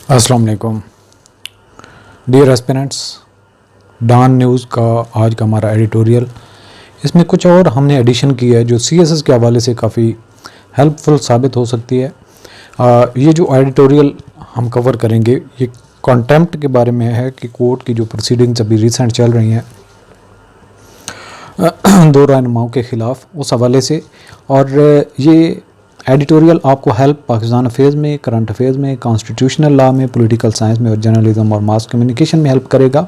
अस्सलाम वालेकुम dear aspirants. Don news का आज का हमारा एडिटोरियल, इसमें कुछ और हमने एडिशन की है जो सीएसएस के हवाले से काफ़ी हेल्पफुल साबित हो सकती है। ये जो एडिटोरियल हम कवर करेंगे ये कॉन्टेम्प्ट के बारे में है कि कोर्ट की जो प्रोसीडिंग्स अभी रिसेंट चल रही हैं दो रहनुमाओं के ख़िलाफ़, उस हवाले से। और ये एडिटोरियल आपको हेल्प पाकिस्तान अफेयर्स में, करंट अफेयर्स में, कॉन्स्टिट्यूशनल लॉ में, पॉलिटिकल साइंस में और जर्नलिज्म और मास कम्युनिकेशन में हेल्प करेगा।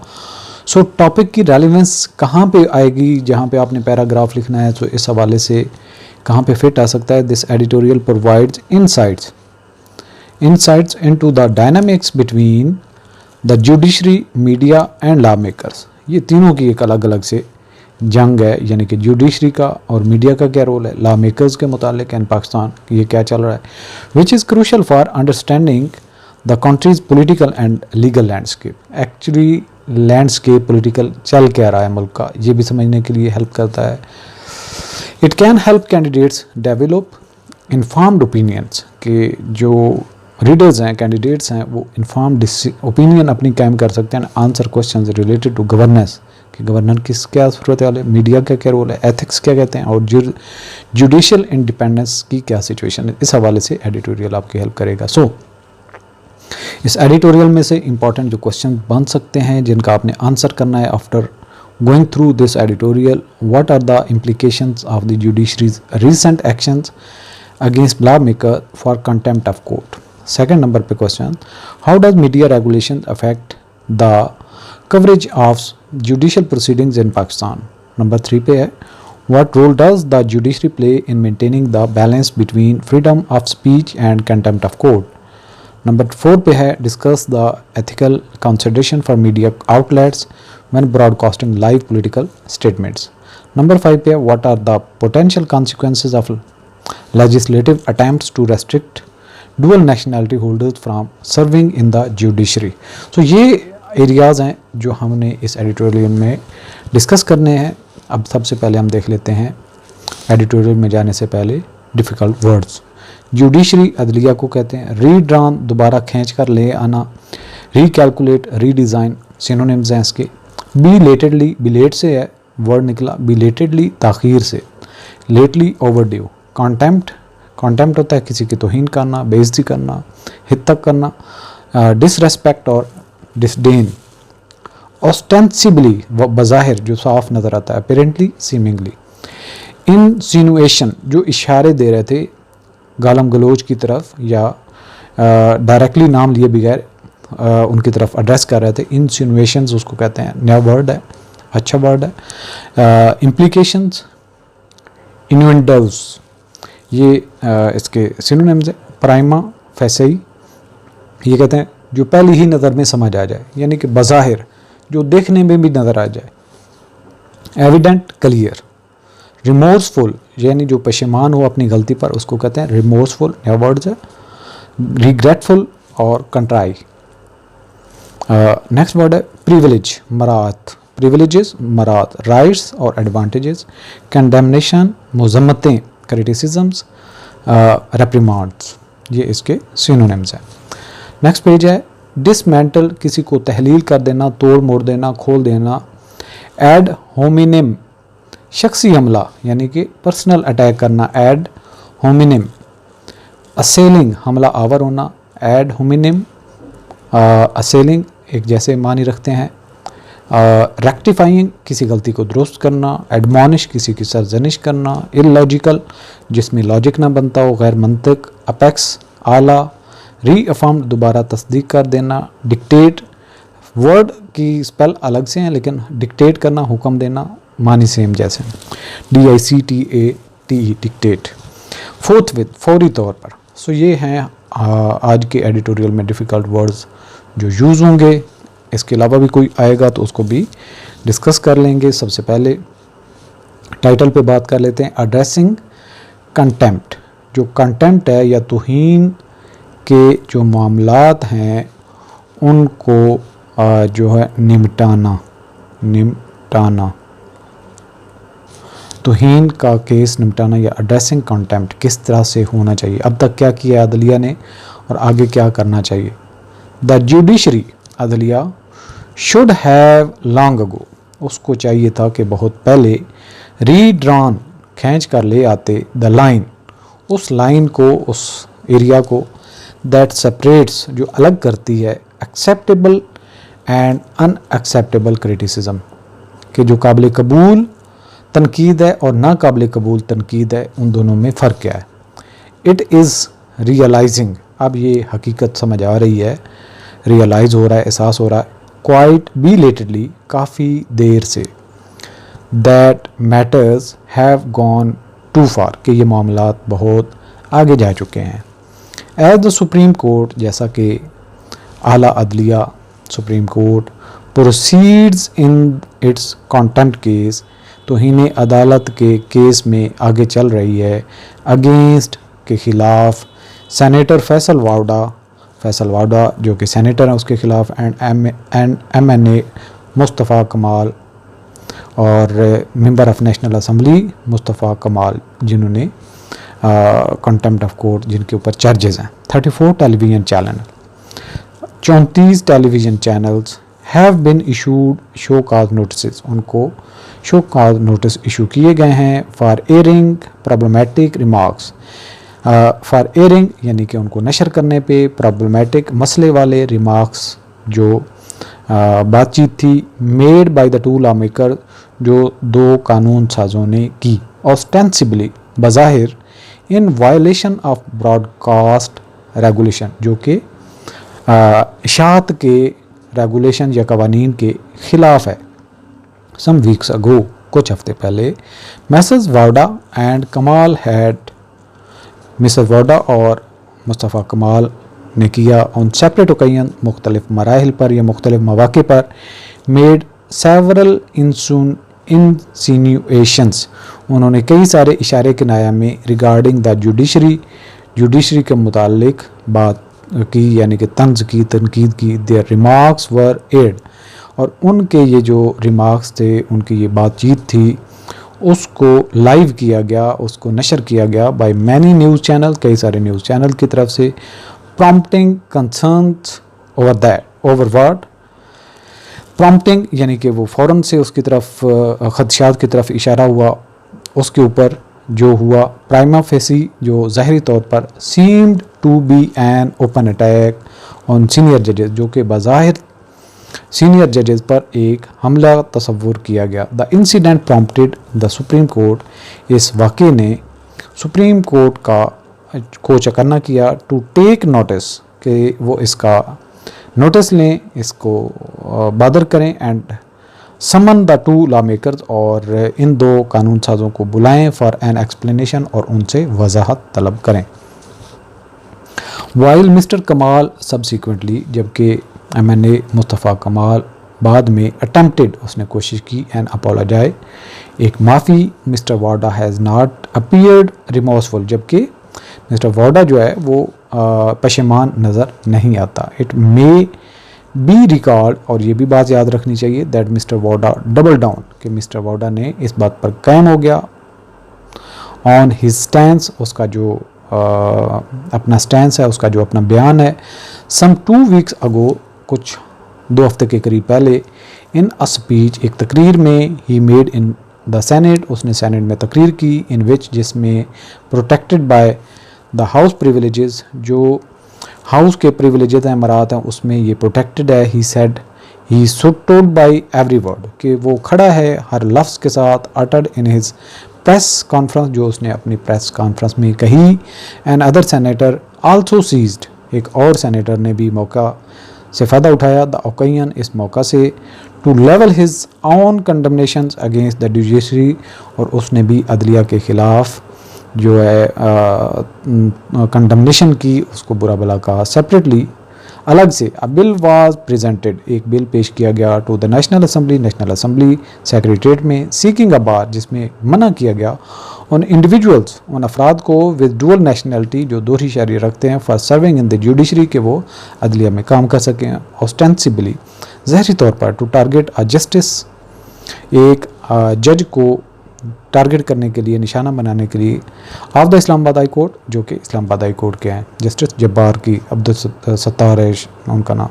सो टॉपिक की रेलेवेंस कहाँ पे आएगी, जहाँ पे आपने पैराग्राफ लिखना है, तो इस हवाले से कहाँ पे फिट आ सकता है। This editorial provides insights into the dynamics between the judiciary, media and law makers. ये तीनों की एक अलग अलग से जंग है, यानी कि जुडिशरी का और मीडिया का क्या रोल है, लॉ मेकर्स के मुतालिक एंड पाकिस्तान ये क्या चल रहा है, which is crucial for understanding the countries political and legal landscape. Actually landscape political चल क्या रहा है मुल्क का, ये भी समझने के लिए हेल्प करता है। It can help candidates develop informed opinions, के जो रीडर्स हैं, कैंडिडेट्स हैं, वो इन्फॉर्म्ड ओपिनियन अपनी कायम कर सकते हैं। Answer question related to governance, कि गवर्नर किस क्या सूरत हाल है, मीडिया का क्या रोल है, एथिक्स क्या कहते हैं, और जुडिशियल इंडिपेंडेंस की क्या सिचुएशन है, इस हवाले से एडिटोरियल आपकी हेल्प करेगा। सो इस एडिटोरियल में से इंपॉर्टेंट जो क्वेश्चन बन सकते हैं जिनका आपने आंसर करना है after going through this editorial, what are the implications of the judiciary's recent actions against law maker for contempt of court. Second number पे question, how does media regulation affect the coverage of judicial proceedings in Pakistan. Number 3 पे है, what role does the judiciary play in maintaining the balance between freedom of speech and contempt of court. Number 4 पे है, discuss the ethical consideration for media outlets when broadcasting live political statements. Number 5 पे है, what are the potential consequences of legislative attempts to restrict dual nationality holders from serving in the judiciary. So ये areas हैं जो हमने इस editorial में discuss करने हैं। अब सबसे पहले हम देख लेते हैं एडिटोरियल में जाने से पहले डिफ़िकल्ट वर्ड्स। जुडिशरी अदलिया को कहते हैं, रीड्रॉन दोबारा खींच कर ले आना, रीकैलकुलेट, रीडिज़ाइन सिनोनिम्स हैं इसके। बिलेटेडली, बिलेट से है वर्ड निकला, बिलेटेडली ताख़ीर से, लेटली ओवरड्यू। कॉन्टेम्प्ट, कॉन्टेम्प्ट होता है किसी की तौहीन करना, बेइज्जती करना, हितक करना। डिसरेस्पेक्ट और डिसडेन, ऑस्टेंसिबली बज़ाहिर जो साफ नज़र आता है, अपेरेंटली, सीमिंगली। इंसिनुएशन जो इशारे दे रहे थे गालम गलोच की तरफ या डायरेक्टली नाम लिए बगैर उनकी तरफ एड्रेस कर रहे थे, इंसिनुएशंस उसको कहते हैं। नया वर्ड है, अच्छा वर्ड है। इम्प्लीकेशंस, इन्वेंडल्स, ये इसके सिनोनिम्स है। प्राइमा फेसई, ये कहते हैं जो पहली ही नज़र में समझ आ जाए, यानी कि बज़ाहिर जो देखने में भी नज़र आ जाए। Evident, clear. रिमोर्सफुल, यानी जो पशेमान हो अपनी गलती पर, उसको कहते हैं रिमोर्सफुल, नया वर्ड्स है। रिग्रेटफुल और कंट्राई। नेक्स्ट वर्ड है प्रिविलेज, मरात, प्रिविलेजेस, मरात, राइट्स और एडवांटेजेस। कंडेमनेशन, मुज़म्मतें, क्रिटिसिजम्स, रेप्रिमांड्स, ये इसके सिनोनिम्स हैं। नेक्स्ट पेज है डिसमेंटल, किसी को तहलील कर देना, तोड़ मोड़ देना, खोल देना। एड होमिनिम, शख्सी हमला यानी कि पर्सनल अटैक करना, एड होमिनिम। असेलिंग, हमला आवर होना, एड होमिनिम असेलिंग, एक जैसे मानी रखते हैं। रेक्टिफाइंग, किसी गलती को दुरुस्त करना। एडमॉनिश, किसी की सरजनिश करना। इलॉजिकल, जिसमें लॉजिक ना बनता हो, गैर मंतिक। अपेक्स, आला। रीअफर्म्ड, दोबारा तस्दीक कर देना। डिक्टेट, वर्ड की स्पेल अलग से हैं लेकिन डिक्टेट करना, हुक्म देना, मानी सेम जैसे। DICTATE, dictate. फोर्थ विद, फौरी तौर पर। सो ये हैं आज के एडिटोरियल में डिफ़िकल्ट वर्ड्स जो यूज़ होंगे। इसके अलावा भी कोई आएगा तो उसको भी डिस्कस कर लेंगे। सबसे पहले टाइटल पे बात कर लेते हैं, एड्रेसिंग कंटेम्प्ट। जो कंटेम्प्ट है या तौहीन के जो मामलात हैं उनको जो है निपटाना, तौहीन का केस निपटाना या एड्रेसिंग कंटेम्प्ट किस तरह से होना चाहिए, अब तक क्या किया अदलिया ने और आगे क्या करना चाहिए। द जुडिशरी अदलिया शुड हैव लॉन्ग अगो, उसको चाहिए था कि बहुत पहले रीड्रॉन खींच कर ले आते द लाइन, उस लाइन को, उस एरिया को दैट सेपरेट्स जो अलग करती है एक्सेप्टेबल एंड अनएक्सेप्टेबल क्रिटिसिज्म, कि जो काबिल कबूल तनकीद है और नाकाबिल कबूल तनकीद है उन दोनों में फ़र्क क्या है। इट इज़ रियलाइजिंग, अब ये हकीकत समझ आ रही है, रियलाइज़ हो रहा है, एहसास हो रहा है क्वाइट बिलेटेडली, काफ़ी देर से, that matters have gone too far, कि ये मामलात बहुत आगे जा चुके हैं। एज द सुप्रीम कोर्ट, जैसा कि आला अदलिया supreme court proceeds in its contempt case, तौहीन अदालत के केस में आगे चल रही है अगेंस्ट के ख़िलाफ़ सेनेटर फैसल वाडा जो कि सेनेटर हैं उसके ख़िलाफ़, एंड MNA मुस्तफ़ा कमाल और member of national assembly Mustafa कमाल, जिन्होंने कंटेम्प्ट ऑफ कोर्ट जिनके ऊपर चार्जेस हैं। 34 television channel, 34 television channels have been issued show cause notice, उनको शो काज नोटिस इशू किए गए हैं for airing problematic remarks, for airing यानी कि उनको नशर करने पे प्रॉब्लमेटिक मसले वाले रिमार्क्स जो बातचीत थी made by the two law maker, जो दो कानून साजों ने की, ऑस्टेंसिबली बज़ाहिर in violation of broadcast regulation, जो कि इशाअत के रेगुलेशन या कवानीन के ख़िलाफ़ है। सम वीक्स अगो, कुछ हफ्ते पहले, मिसेस वाडा एंड कमाल हैड, मिसेस वाडा और मुस्तफ़ा कमाल ने किया ऑन सेपरेट ओकेजन, मुख्तलिफ मराहिल पर या मुख्तलिफ मौक़े पर, मेड सेवरल इंसिनुएशंस, उन्होंने कई सारे इशारे किनाया में रिगार्डिंग द जुडिशरी के मुतालिक बात की, यानी कि तंज की, तनकीद की। देयर रिमार्क्स वर एड, और उनके ये जो रिमार्क्स थे, उनकी ये बातचीत थी, उसको लाइव किया गया, उसको नशर किया गया बाय मैनी न्यूज़ चैनल, कई सारे न्यूज़ चैनल की तरफ से, prompting concerns over that, over what, prompting यानी कि वो फ़ौरन से उसकी तरफ खदशात की तरफ इशारा हुआ, उसके ऊपर जो हुआ प्राइमा फेसी, जो ज़ाहरी तौर पर seemed to be an open attack on senior जजेस, जो कि बज़ाहिर सीनियर जजेस पर एक हमला तस्वुर किया गया। The incident prompted the supreme court, इस वाक़े ने सुप्रीम कोर्ट को चकन्ना किया टू टेक नोटिस, कि वो इसका नोटिस लें, इसको बादर करें, and summon the two law makers, और इन दो कानून साजों को बुलाएं फॉर एन एक्सप्लेनेशन, और उनसे वजाहत तलब करें। वाइल मिस्टर कमाल सब्सिक्वेंटली, जबकि MNA मुस्तफ़ा कमाल बाद में अटेम्प्टेड, उसने कोशिश की, एंड अपोलोजाइज, एक माफ़ी, mister Vawda has not appeared remorseful, जबकि मिस्टर वाडा जो है वो पशेमान नज़र नहीं आता। इट मे बी रिकॉर्ड, और ये भी बात याद रखनी चाहिए, that mister Wada double down, कि मिस्टर वाडा ने इस बात पर कायम हो गया ऑन हिज स्टैंस, उसका जो अपना स्टैंस है, उसका जो अपना बयान है। सम 2 वीक्स अगो, कुछ 2 हफ्ते के करीब पहले, इन अ स्पीच, एक तकरीर में, he made in the senate, उसने सेनेट में तकरीर की, इन विच, जिसमें protected by the house privileges, जो हाउस के प्रिविलेजेस हैं, मरात हैं, उसमें ये प्रोटेक्टेड है। He said he stood by every word, कि वो खड़ा है हर लफ्ज़ के साथ, uttered in his press conference, जो उसने अपनी प्रेस कॉन्फ्रेंस में कही। And other senator also seized, एक और सेनेटर ने भी मौका से फ़ायदा उठाया, द ओकेजन, इस मौका से, to level his own condemnations against the judiciary, और उसने भी अदलिया के ख़िलाफ़ जो है कंडमनेशन की, उसको बुरा भला कहा। सेपरेटली, अलग से, अ बिल वाज प्रेजेंटेड, एक बिल पेश किया गया to the national assembly secretariat में, सीकिंग अ बार, जिसमें मना किया गया उन इंडिविजुअल्स, उन अफराद को विद डुअल नेशनलिटी, जो दोहरी शहरी रखते हैं, for serving in the judiciary, के वो अदलिया में काम कर सकें, ऑस्टेंसिबली, ज़ाहरी तौर पर, टू टारगेट अ जस्टिस, एक जज को टारगेट करने के लिए, निशाना बनाने के लिए of the Islamabad high court, जो कि इस्लामाबाद हाई कोर्ट के हैं, जस्टिस जब्बार की अब्दुल सत्तार है उनका नाम,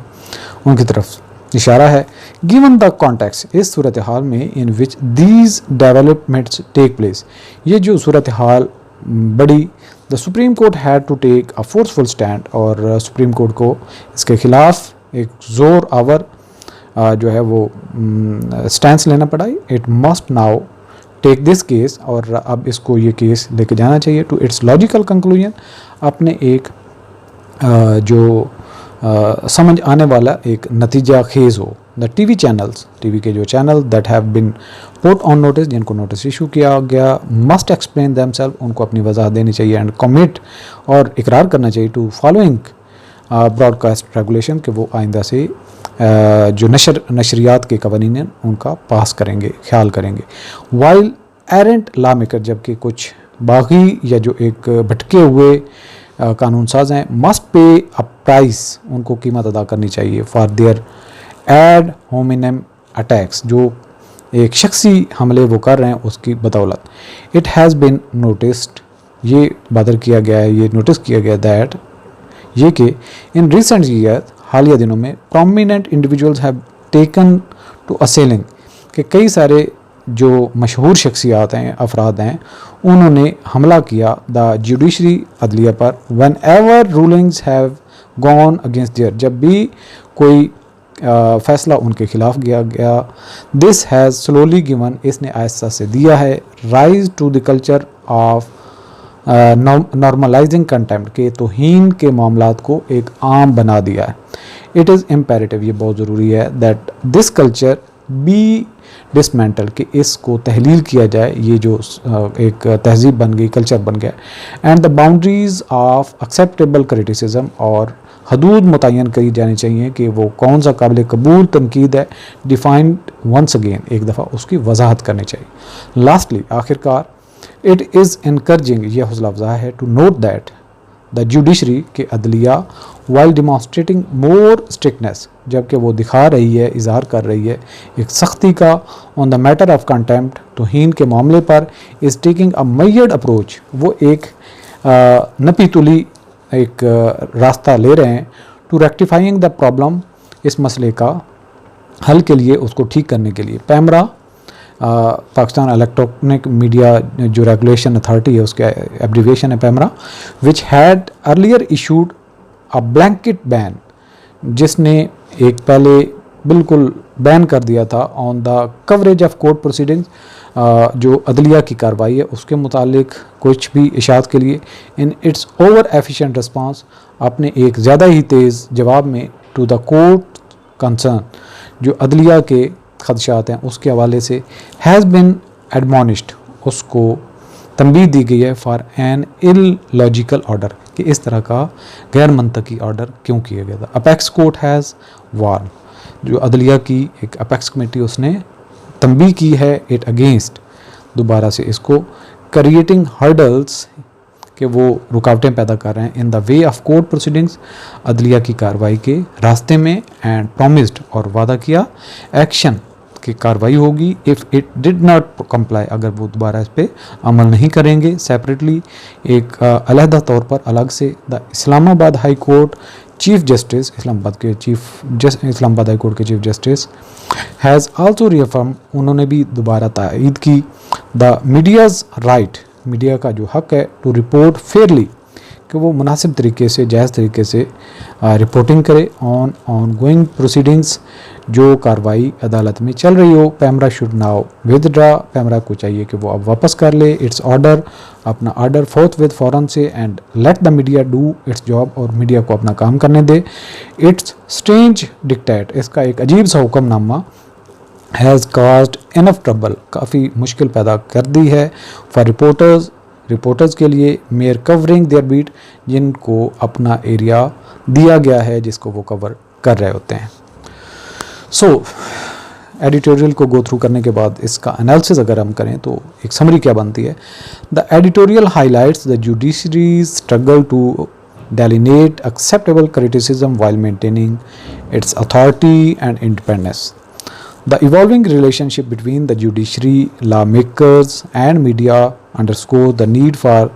उनकी तरफ इशारा है। गिवन द कॉन्टेक्स्ट, इस सूरत हाल में in which these developments take place, ये जो सूरत हाल बड़ी, the supreme court had to take a forceful stand, और सुप्रीम कोर्ट को इसके खिलाफ एक ज़ोर आवर जो है वो स्टैंड लेना पड़ा। It must now take this case, और अब इसको ये केस लेके जाना चाहिए टू इट्स लॉजिकल कंक्लूजन, अपने एक जो समझ आने वाला एक नतीजा खेज़ हो। द टीवी चैनल्स, टीवी के जो channel that have been put on notice, जिनको नोटिस इशू किया गया, मस्ट एक्सप्लेन देमसेल्फ, उनको अपनी वजाहत देनी चाहिए, एंड कमिट, और इकरार करना चाहिए टू फॉलोइंग ब्रॉडकास्ट रेगुलेशन, कि वो आइंदा से जो नशरियात के कवानीन हैं उनका पास करेंगे, ख्याल करेंगे। वाइल एरेंट लॉ मेकर, जबकि कुछ बागी या जो एक भटके हुए कानून साज हैं, मस्ट पे अ प्राइस, उनको कीमत अदा करनी चाहिए for their add hominem attacks, जो एक शख्सी हमले वो कर रहे हैं उसकी बदौलत। इट हैज़ बिन नोटिस्ड, ये बदर किया गया है, ये नोटिस किया गया दैट, ये कि इन रिसेंट ईयर, हालिया दिनों में, prominent individuals have taken to assailing, कि कई सारे जो मशहूर शख्सियात हैं, अफराद हैं, उन्होंने हमला किया द जुडिशरी, अदलिया पर, one ever rulings have gone against their, जब भी कोई फ़ैसला उनके खिलाफ किया गया। दिस हैज़ स्लोली गिवन, इसने आहिस्ता से दिया है, rise to the culture of normalising contempt, के तौहीन के मामलात को एक आम बना दिया है। इट इज़ इम्पेरेटिव, ये बहुत ज़रूरी है, that this culture be dismantle, कि इसको तहलील किया जाए, ये जो एक तहजीब बन गई, कल्चर बन गया, and the boundaries of acceptable criticism, और हदूद मुतय्यन करी जानी चाहिए कि वो कौन सा काबिल कबूल तनकीद है, डिफाइंड वंस अगेन, एक दफ़ा उसकी वजाहत करनी चाहिए। लास्टली, आखिरकार, इट इज़ इनकरेजिंग, ये हौसला अफजा है, to note that the judiciary, के अदलिया, वाइल डिमॉन्स्ट्रेटिंग मोर स्ट्रिक्टनेस, जबकि वो दिखा रही है, इजहार कर रही है एक सख्ती का, on the matter of contempt, तौहीन के मामले पर, is taking a measured approach, वो एक नपी तुली एक रास्ता ले रहे हैं, टू रेक्टिफाइंग द प्रॉब्लम, इस मसले का हल के लिए, उसको ठीक करने के लिए। पैमरा, पाकिस्तान इलेक्ट्रॉनिक मीडिया जो रेगुलेशन अथॉरिटी है, उसका एब्रीविएशन है PEMRA, which had earlier issued a blanket ban, जिसने एक पहले बिल्कुल बैन कर दिया था on the coverage of court proceedings, जो अदलिया की कार्रवाई है उसके मुतालिक कुछ भी इशात के लिए, in its over efficient response, अपने एक ज़्यादा ही तेज़ जवाब में, टू द कोर्ट कंसर्न, जो अदलिया के खदशात हैं उसके हवाले से, हैज़ बिन एडमोनिश्ड, उसको तंबीह दी गई है, for an illogical order, कि इस तरह का गैर मंतकी ऑर्डर क्यों किया गया था। अपेक्स कोर्ट हैज़ वार्न, जो अदलिया की एक अपेक्स कमेटी उसने तंबीह की है, इट अगेंस्ट, दोबारा से इसको, क्रिएटिंग हर्डल्स, कि वो रुकावटें पैदा कर रहे हैं, in the way of court proceedings, अदलिया की कार्रवाई के रास्ते में, एंड प्रॉमिस्ड, और वादा किया, एक्शन, की कार्रवाई होगी, if it did not comply, अगर वो दोबारा इस पर अमल नहीं करेंगे। सेपरेटली, एक अलहदा तौर पर अलग से, the Islamabad high court chief justice, Islamabad high court के चीफ जस्टिस, हैज़ आल्सो रिअफर्म, उन्होंने भी दोबारा तायीद की, द मीडियाज़ राइट, मीडिया का जो हक़ है, टू रिपोर्ट फेयरली, कि वो मुनासिब तरीके से, जायज़ तरीके से रिपोर्टिंग करे ऑन गोइंग प्रोसीडिंग्स, जो कार्रवाई अदालत में चल रही हो। PEMRA should now withdraw, PEMRA को चाहिए कि वो अब वापस कर ले इट्स ऑर्डर, अपना ऑर्डर फ़ौरन से, and let the media do it's job, और मीडिया को अपना काम करने दे। इट्स स्ट्रेंज डिक्टेट, इसका एक अजीब सा hukamnama, has caused enough trouble, काफ़ी मुश्किल पैदा कर दी है, फॉर रिपोर्टर्स के लिए, मेयर कवरिंग देयर बीट, जिनको अपना एरिया दिया गया है जिसको वो कवर कर रहे होते हैं। सो एडिटोरियल को गो थ्रू करने के बाद इसका एनालिसिस अगर हम करें तो एक समरी क्या बनती है। The editorial highlights the judiciary's struggle to delineate acceptable criticism while maintaining its authority and independence. The evolving relationship between the judiciary, lawmakers, and media underscores the need for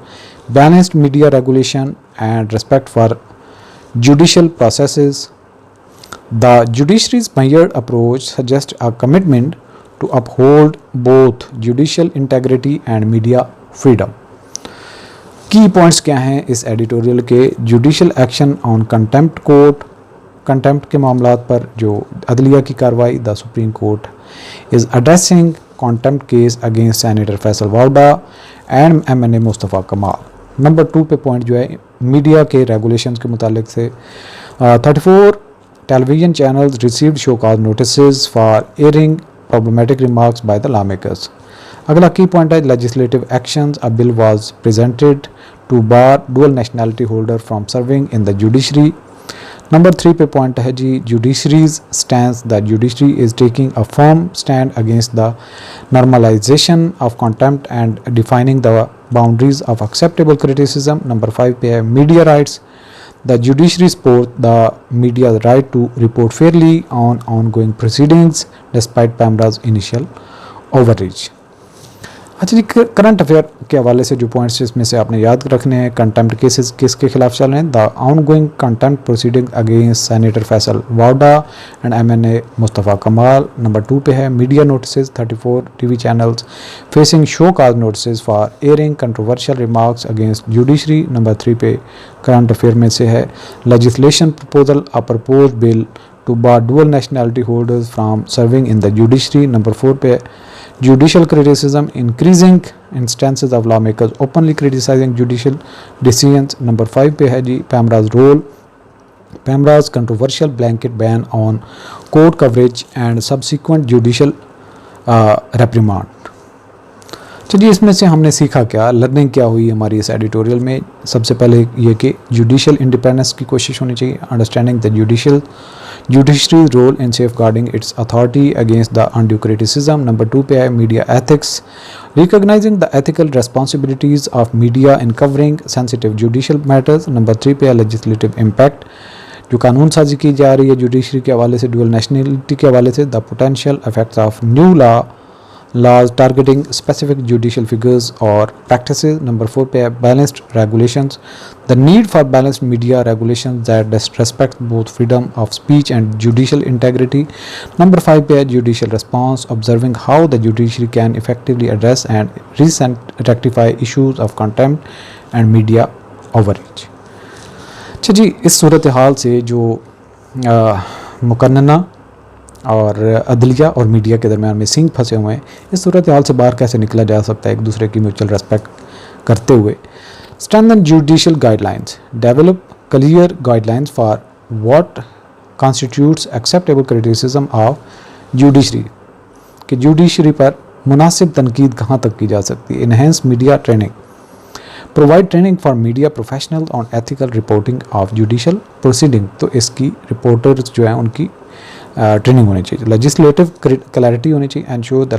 balanced media regulation and respect for judicial processes. The judiciary's measured approach suggests a commitment to uphold both judicial integrity and media freedom. की points क्या हैं इस editorial के? Judicial action on contempt court, contempt के मामलात पर जो अदलिया की कार्रवाई, the supreme court is addressing contempt case against senator Faisal Vawda and MNA Mustafa Kamal. Number 2 पे पॉइंट जो है मीडिया के रेगुलेशंस के मुतालिक से 34 television channels received show cause notice for airing problematic remarks by the law makers. अगला की पॉइंट है legislative actions, a bill was presented to bar dual nationality holder from serving in the judiciary. Number 3 पे point है जी judiciary's stands, the judiciary is taking a firm stand against the normalization of contempt and defining the boundaries of acceptable criticism. Number 5 पे है media rights, the judiciary support the media right to report fairly on ongoing proceedings despite PEMRA's initial overreach. अच्छा जी, current affair के हवाले से जो points इसमें से आपने याद रखने हैं, कंटेम्प्ट केसेस किसके खिलाफ चल रहे हैं? The ongoing contempt proceeding against senator Faisal Vawda and MNA Mustafa Kamal. Number 2 पे है media notice, 34 TV channels facing show cause notice for airing controversial remarks against judiciary. Number 3 पे करंट अफेयर में से है legislation proposal, a propose bill to bar dual nationality holders from serving in the judiciary. Number 4 पे judicial criticism, increasing instances of lawmakers openly criticizing judicial decisions. Number 5 पे है जी पैमराज role, पैमराज controversial blanket ban on court coverage and subsequent judicial reprimand। चलिए, इसमें से हमने सीखा क्या, learning क्या हुई हमारी इस एडिटोरियल में? सबसे पहले ये कि जुडिशियल इंडिपेंडेंस की कोशिश होनी चाहिए, understanding the judiciary role in safeguarding its authority against the undue criticism. Number 2 पे है media ethics, recognising the ethical responsibilities of media in covering sensitive judicial matters. Number 3 पे है लेजिस्लेटिव इम्पैक्ट, जो कानून साजी की जा रही है जुडिशरी के हवाले से, डुअल नेशनलिटी के हवाले से, the potential effects of new laws targeting specific judicial figures or practices. Number 4 पे है balanced regulations, the need for balanced media regulations that respect both freedom of speech and judicial integrity. Number 5 पे है judicial response, observing how the judiciary can effectively address and rectify issues of contempt and media overreach। अच्छा जी, इस सूरत हाल से जो मुकन्नना और अदलिया और मीडिया के दरमियान में सिंक फंसे हुए हैं, इस सूरत हाल से बाहर कैसे निकला जा सकता है एक दूसरे की म्यूचुअल रेस्पेक्ट करते हुए? Strengthen judicial guidelines, develop clear guidelines for what constitutes acceptable criticism of judiciary, कि जुडिशरी पर मुनासिब तनकीद कहाँ तक की जा सकती है। Enhance media training, provide training for media professional on ethical reporting of judicial proceeding, तो इसकी रिपोर्टर्स जो हैं उनकी ट्रेनिंग होनी चाहिए। लेजिस्लेटिव क्लैरिटी होनी चाहिए, ensure the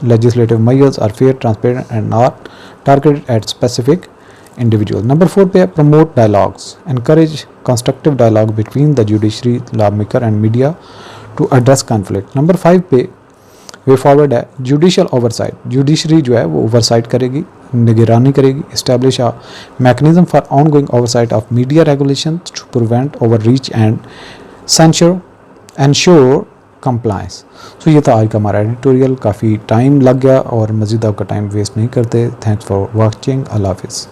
legislative measures are fair, transparent and not targeted at specific individual. Number 4 पे promote dialogues, encourage constructive dialogue between the judiciary, law maker and media to address conflict. Number 5 पे way forward है judicial oversight, judiciary जो है वो oversight करेगी, निगरानी करेगी, establish a mechanism for ongoing oversight of media regulation to prevent overreach and ensure compliance. So ये था आज का हमारा एडिटोरियल, काफ़ी टाइम लग गया और मज़ीद आपका टाइम वेस्ट नहीं करते। थैंक्स फॉर वॉचिंग, अल्लाह हाफिज़।